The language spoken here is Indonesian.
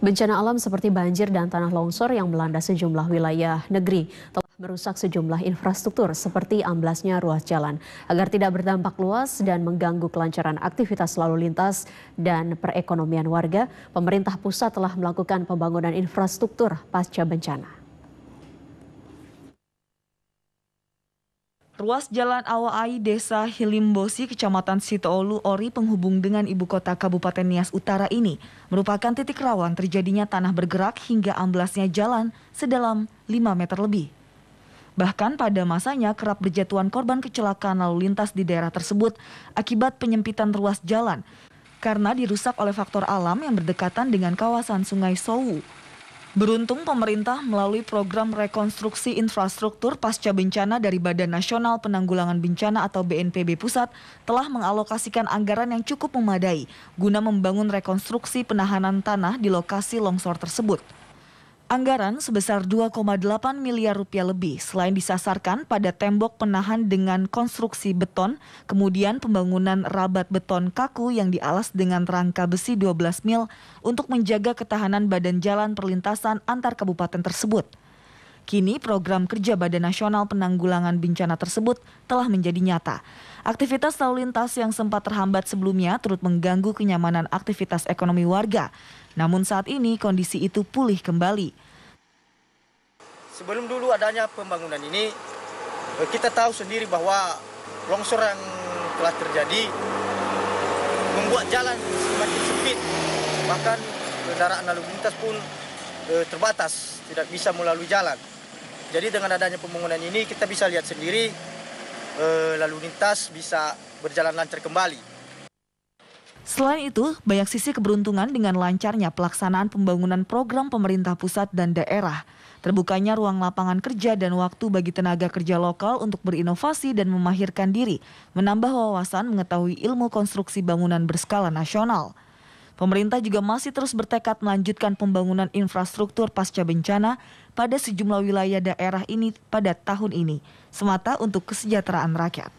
Bencana alam seperti banjir dan tanah longsor yang melanda sejumlah wilayah negeri telah merusak sejumlah infrastruktur seperti amblasnya ruas jalan. Agar tidak berdampak luas dan mengganggu kelancaran aktivitas lalu lintas dan perekonomian warga, pemerintah pusat telah melakukan pembangunan infrastruktur pasca bencana. Ruas Jalan Awai Desa Hilimbosi, Kecamatan Sitoolu, Ori, penghubung dengan ibu kota Kabupaten Nias Utara ini merupakan titik rawan terjadinya tanah bergerak hingga amblasnya jalan sedalam 5 meter lebih. Bahkan pada masanya kerap berjatuhan korban kecelakaan lalu lintas di daerah tersebut akibat penyempitan ruas jalan karena dirusak oleh faktor alam yang berdekatan dengan kawasan Sungai Sowu. Beruntung pemerintah melalui program rekonstruksi infrastruktur pasca bencana dari Badan Nasional Penanggulangan Bencana atau BNPB Pusat telah mengalokasikan anggaran yang cukup memadai guna membangun rekonstruksi penahanan tanah di lokasi longsor tersebut. Anggaran sebesar 2,8 miliar rupiah lebih selain disasarkan pada tembok penahan dengan konstruksi beton, kemudian pembangunan rabat beton kaku yang dialas dengan rangka besi 12 mil untuk menjaga ketahanan badan jalan perlintasan antar kabupaten tersebut. Kini program kerja Badan Nasional Penanggulangan Bencana tersebut telah menjadi nyata. Aktivitas lalu lintas yang sempat terhambat sebelumnya turut mengganggu kenyamanan aktivitas ekonomi warga. Namun saat ini kondisi itu pulih kembali. Sebelum dulu adanya pembangunan ini, kita tahu sendiri bahwa longsor yang telah terjadi membuat jalan semakin sempit. Bahkan kendaraan lalu lintas pun terbatas, tidak bisa melalui jalan. Jadi dengan adanya pembangunan ini kita bisa lihat sendiri lalu lintas bisa berjalan lancar kembali. Selain itu, banyak sisi keberuntungan dengan lancarnya pelaksanaan pembangunan program pemerintah pusat dan daerah. Terbukanya ruang lapangan kerja dan waktu bagi tenaga kerja lokal untuk berinovasi dan memahirkan diri, menambah wawasan mengetahui ilmu konstruksi bangunan berskala nasional. Pemerintah juga masih terus bertekad melanjutkan pembangunan infrastruktur pasca bencana pada sejumlah wilayah daerah ini pada tahun ini, semata untuk kesejahteraan rakyat.